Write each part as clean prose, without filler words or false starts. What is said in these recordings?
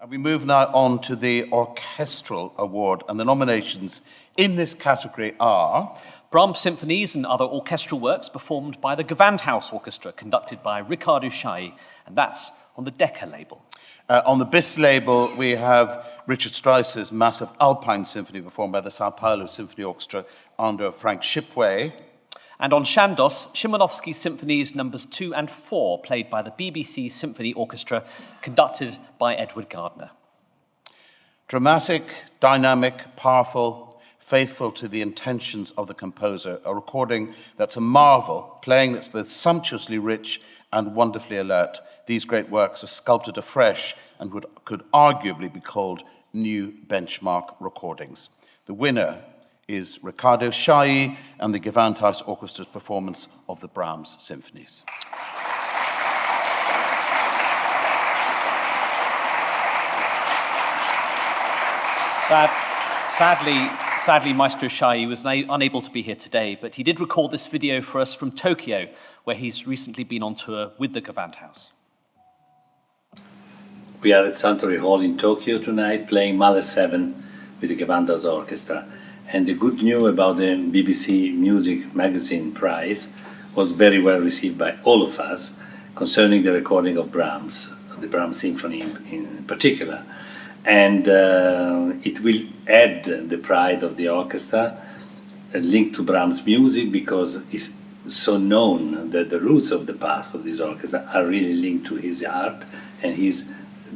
We move now on to the Orchestral Award, and the nominations in this category are Brahms symphonies and other orchestral works performed by the Gewandhaus Orchestra, conducted by Riccardo Chailly, and that's on the Decca label. On the BIS label, we have Richard Strauss's Massive Alpine Symphony performed by the Sao Paulo Symphony Orchestra under Frank Shipway. And on Chandos, Szymanowski Symphonies numbers 2 and 4, played by the BBC Symphony Orchestra, conducted by Edward Gardner. Dramatic, dynamic, powerful, faithful to the intentions of the composer, a recording that's a marvel, playing that's both sumptuously rich and wonderfully alert. These great works are sculpted afresh and could arguably be called new benchmark recordings. The winner is Riccardo Chailly and the Gewandhaus Orchestra's performance of the Brahms symphonies. Sadly, Maestro Chailly was unable to be here today, but he did record this video for us from Tokyo, where he's recently been on tour with the Gewandhaus. We are at Suntory Hall in Tokyo tonight, playing Mahler 7 with the Gewandhaus Orchestra. And the good news about the BBC Music Magazine Prize was very well received by all of us concerning the recording of Brahms, the Brahms Symphony in particular. And it will add the pride of the orchestra, linked to Brahms' music, because it's so known that the roots of the past of this orchestra are really linked to his art and his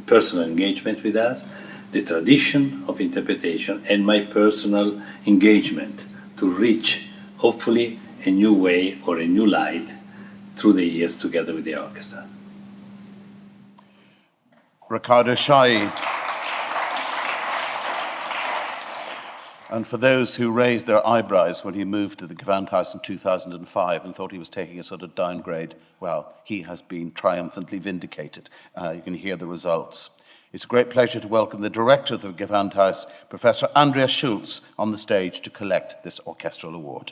personal engagement with us, the tradition of interpretation, and my personal engagement to reach, hopefully, a new way or a new light through the years together with the orchestra. Riccardo Chailly. And for those who raised their eyebrows when he moved to the Gewandhaus in 2005 and thought he was taking a sort of downgrade, well, he has been triumphantly vindicated. You can hear the results. It's a great pleasure to welcome the director of the Gewandhaus, Professor Andreas Schulz, on the stage to collect this orchestral award.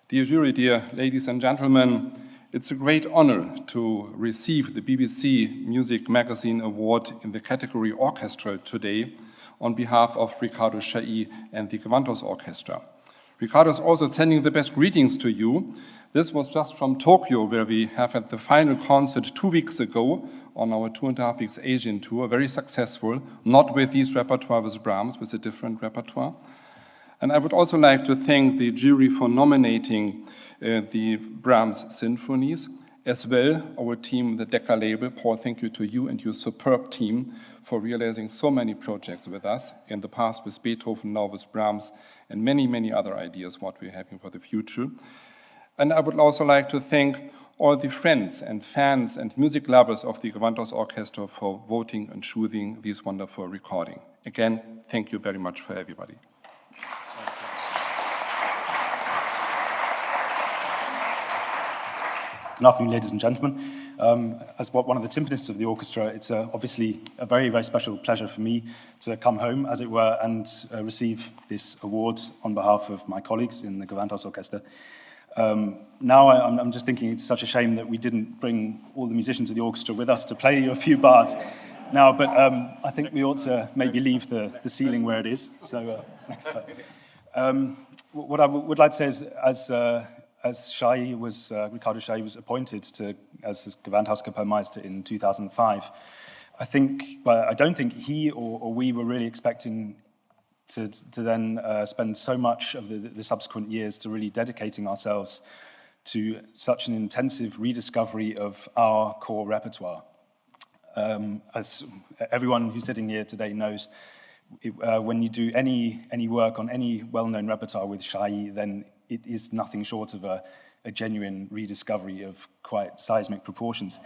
Dear jury, dear ladies and gentlemen, it's a great honor to receive the BBC Music Magazine Award in the category Orchestra today on behalf of Riccardo Chailly and the Gewandhaus Orchestra. Riccardo is also sending the best greetings to you. This was just from Tokyo, where we have had the final concert 2 weeks ago on our 2.5 weeks Asian tour, very successful, not with this repertoire with Brahms, with a different repertoire. And I would also like to thank the jury for nominating the Brahms symphonies, as well our team, the Decca label. Paul, thank you to you and your superb team for realizing so many projects with us, in the past with Beethoven, now with Brahms, and many, many other ideas what we're having for the future. And I would also like to thank all the friends and fans and music lovers of the Gewandhaus Orchestra for voting and choosing this wonderful recording. Again, thank you very much for everybody. Good afternoon, ladies and gentlemen. As one of the timpanists of the orchestra, it's obviously a very, very special pleasure for me to come home, as it were, and receive this award on behalf of my colleagues in the Gewandhaus Orchestra. Now I'm just thinking it's such a shame that we didn't bring all the musicians of the orchestra with us to play you a few bars now, but I think we ought to maybe leave the ceiling where it is, so next time. What I would like to say is, as Riccardo Chailly was appointed as Gewandhaus Kapellmeister in 2005, I don't think he or we were really expecting to then spend so much of the subsequent years to really dedicating ourselves to such an intensive rediscovery of our core repertoire. As everyone who's sitting here today knows, when you do any work on any well-known repertoire with Chailly, then it is nothing short of a genuine rediscovery of quite seismic proportions.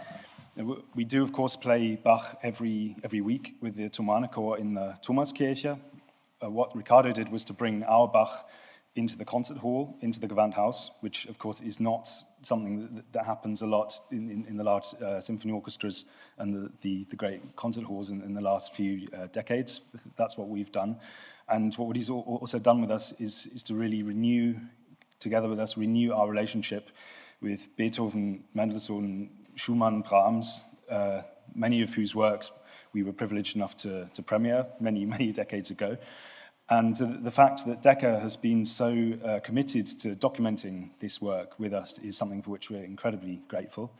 We do, of course, play Bach every week with the Thomanerchor in the Thomaskirche. What Riccardo did was to bring our Bach into the concert hall, into the Gewandhaus, which of course is not something that happens a lot in the large symphony orchestras and the great concert halls in the last few decades. That's what we've done. And what he's also done with us is to really renew our relationship with Beethoven, Mendelssohn, Schumann, Brahms, many of whose works we were privileged enough to premiere many decades ago. And the fact that Decca has been so committed to documenting this work with us is something for which we're incredibly grateful,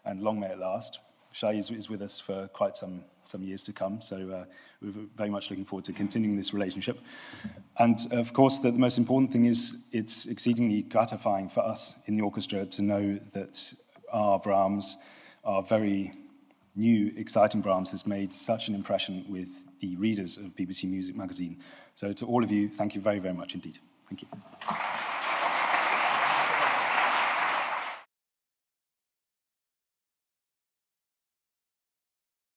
and long may it last. Shai is with us for quite some years to come, so we're very much looking forward to continuing this relationship. And of course, the most important thing is it's exceedingly gratifying for us in the orchestra to know that our Brahms, our very new, exciting Brahms, has made such an impression with the readers of BBC Music Magazine. So to all of you, thank you very, very much indeed. Thank you.